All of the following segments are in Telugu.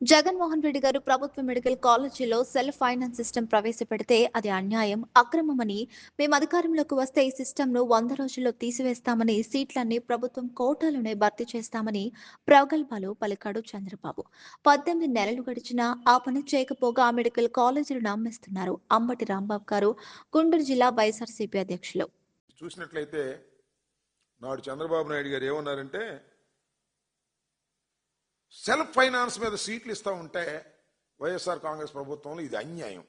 జగన్మోహన్ రెడ్డి గారు ప్రభుత్వ మెడికల్ కాలేజీలో సెల్ఫ్ ఫైనాన్స్ సిస్టమ్ ప్రవేశపెడితే అది అన్యాయం, అక్రమమని, మేము అధికారంలోకి వస్తే ఈ సిస్టమ్ను 100 రోజుల్లో తీసివేస్తామని, సీట్లన్నీ ప్రభుత్వం కోటాలోనే భర్తీ చేస్తామని ప్రగల్భాలు పలికాడు చంద్రబాబు. 18 నెలలు గడిచినా ఆ పని చేయకపోగా ఆ మెడికల్ కాలేజీలు నమ్మేస్తున్నారు. అంబటి రాంబాబు గారు, గుంటూరు జిల్లా వైఎస్ఆర్సీపీ అధ్యక్షులు. చూసినట్లయితే నాడు చంద్రబాబు నాయుడు గారు ఏమన్నారంటే సెల్ఫ్ ఫైనాన్స్ మీద సీట్లు ఇస్తా ఉంటే వైఎస్ఆర్ కాంగ్రెస్ ప్రభుత్వంలో ఇది అన్యాయం,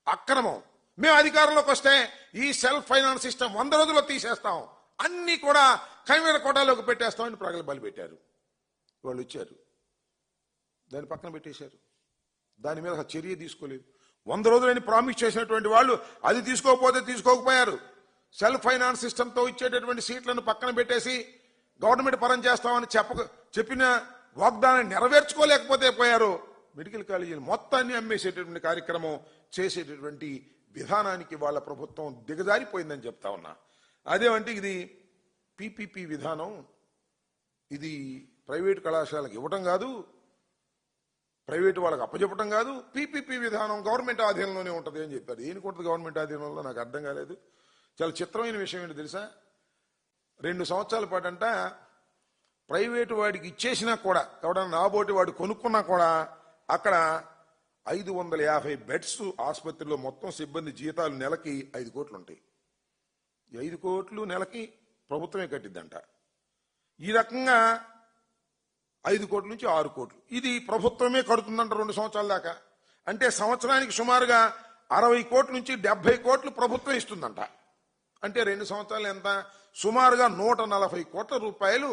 అక్రమం. మేము అధికారంలోకి వస్తే ఈ సెల్ఫ్ ఫైనాన్స్ సిస్టమ్ 100 రోజుల్లో తీసేస్తాం, అన్ని కూడా కన్వీనర్ కోటాలోకి పెట్టేస్తామని ప్రగల్భాలు పెట్టారు. వాళ్ళు ఇచ్చారు, దాన్ని పక్కన పెట్టేశారు. దాని మీద చర్య తీసుకోలేదు. 100 రోజులని ప్రామిస్ చేసినటువంటి వాళ్ళు అది తీసుకోకపోతే తీసుకోకపోయారు. సెల్ఫ్ ఫైనాన్స్ సిస్టంతో ఇచ్చేటటువంటి సీట్లను పక్కన పెట్టేసి గవర్నమెంట్ పరం చేస్తామని చెప్పిన వాగ్దానాన్ని నెరవేర్చుకోలేకపోతే పోయారు. మెడికల్ కాలేజీలు మొత్తాన్ని అమ్మేసేటటువంటి కార్యక్రమం చేసేటటువంటి విధానానికి వాళ్ళ ప్రభుత్వం దిగజారిపోయిందని చెప్తా ఉన్నా. అదేమంటే ఇది పీపీపీ విధానం, ఇది ప్రైవేట్ కళాశాలకు ఇవ్వటం కాదు, ప్రైవేటు వాళ్ళకి అప్పచెప్పటం కాదు. పీపీపీ విధానం గవర్నమెంట్ ఆధీనంలోనే ఉంటుంది అని చెప్పారు. దేనికి ఉంటుంది గవర్నమెంట్ ఆధీనంలో నాకు అర్థం కాలేదు. చాలా చిత్రమైన విషయం ఏంటి తెలుసా, 2 సంవత్సరాల పాటు అంట ప్రైవేటు వాడికి ఇచ్చేసినా కూడా, ఎవడన్నా నాబోటి వాడు కొనుక్కున్నా కూడా అక్కడ 550 బెడ్స్ ఆసుపత్రిలో మొత్తం సిబ్బంది జీతాలు నెలకి 5 కోట్లు ఉంటాయి. 5 కోట్లు నెలకి ప్రభుత్వమే కట్టిద్దంట. ఈ రకంగా 5 కోట్ల నుంచి 6 కోట్లు ఇది ప్రభుత్వమే కడుతుందంట 2 సంవత్సరాల దాకా. అంటే సంవత్సరానికి సుమారుగా 60 కోట్ల నుంచి 70 కోట్లు ప్రభుత్వం ఇస్తుందంట. అంటే 2 సంవత్సరాలు ఎంత, సుమారుగా 140 కోట్ల రూపాయలు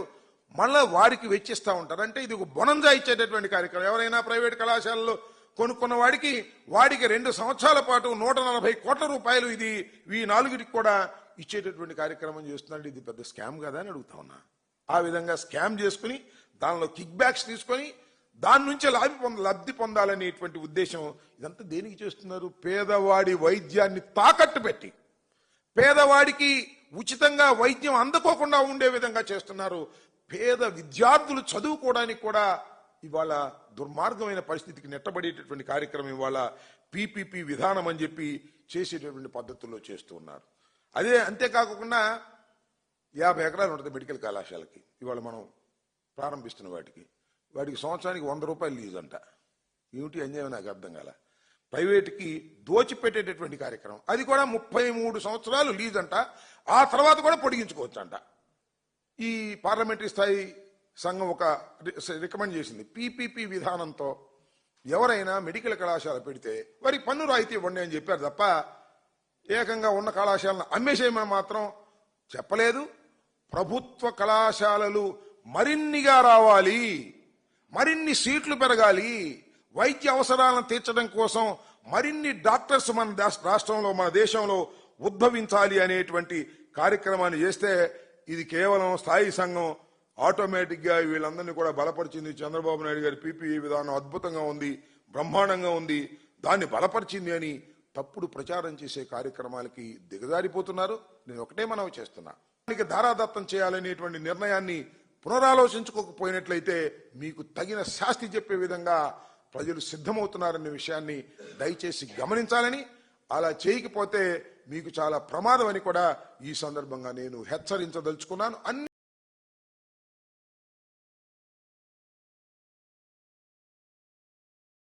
మళ్ళా వారికి వెచ్చిస్తూ ఉంటారు. అంటే ఇది ఒక బొనంజా ఇచ్చేటటువంటి కార్యక్రమం. ఎవరైనా ప్రైవేట్ కళాశాలలో కొనుక్కున్న వాడికి 2 సంవత్సరాల పాటు 140 కోట్ల రూపాయలు ఇది ఈ 4టికి కూడా ఇచ్చేటటువంటి కార్యక్రమం చేస్తున్నాడు. ఇది పెద్ద స్కామ్ కదా అని అడుగుతా ఉన్నా. ఆ విధంగా స్కామ్ చేసుకుని దానిలో కిక్ బ్యాక్స్ తీసుకొని దాని నుంచే లబ్ధి పొందాలనేటువంటి ఉద్దేశం. ఇదంతా దేనికి చేస్తున్నారు? పేదవాడి వైద్యాన్ని తాకట్టు పెట్టి పేదవాడికి ఉచితంగా వైద్యం అందుకోకుండా ఉండే విధంగా చేస్తున్నారు. పేద విద్యార్థులు చదువుకోవడానికి కూడా ఇవాళ దుర్మార్గమైన పరిస్థితికి నెట్టబడేటటువంటి కార్యక్రమం ఇవాళ పీపీపీ విధానం అని చెప్పి చేసేటటువంటి పద్ధతుల్లో చేస్తూ ఉన్నారు. అదే అంతేకాకుండా 50 ఎకరాలు ఉంటుంది మెడికల్ కళాశాలకి. ఇవాళ మనం ప్రారంభిస్తున్న వాటికి సంవత్సరానికి 100 రూపాయలు లీజ్ అంట. ఏమిటి అన్యాయం నాకు అర్థం కాల. ప్రైవేట్కి దోచిపెట్టేటటువంటి కార్యక్రమం. అది కూడా 33 సంవత్సరాలు లీజ్ అంట. ఆ తర్వాత కూడా పొడిగించుకోవచ్చు అంట. ఈ పార్లమెంటరీ స్థాయి సంఘం ఒక రికమెండ్ చేసింది, పీపీపీ విధానంతో ఎవరైనా మెడికల్ కళాశాల పెడితే వారికి పన్ను రాయితీ ఇవ్వండి అని చెప్పారు తప్ప ఏకంగా ఉన్న కళాశాలను అమ్మేసేయమని మాత్రం చెప్పలేదు. ప్రభుత్వ కళాశాలలు మరిన్నిగా రావాలి, మరిన్ని సీట్లు పెరగాలి, వైద్య అవసరాలను తీర్చడం కోసం మరిన్ని డాక్టర్స్ మన రాష్ట్రంలో మన దేశంలో ఉద్భవించాలి అనేటువంటి కార్యక్రమాన్ని చేస్తే ఇది కేవలం స్థాయి సంఘం ఆటోమేటిక్ గా వీళ్ళందరినీ కూడా బలపరిచింది. చంద్రబాబు నాయుడు గారి పీపీఈ విధానం అద్భుతంగా ఉంది, బ్రహ్మాండంగా ఉంది, దాన్ని బలపరిచింది అని తప్పుడు ప్రచారం చేసే కార్యక్రమాలకి దిగజారిపోతున్నారు. నేను ఒకటే మనవి చేస్తున్నా, ధారాదత్తం చేయాలనేటువంటి నిర్ణయాన్ని పునరాలోచించుకోకపోయినట్లయితే మీకు తగిన శాస్తి చెప్పే విధంగా ప్రజలు సిద్ధమవుతున్నారనే విషయాన్ని దయచేసి గమనించాలని, అలా చేయకపోతే మీకు చాలా ప్రమాదం అని కూడా ఈ సందర్భంగా నేను హెచ్చరించదలుచుకున్నాను.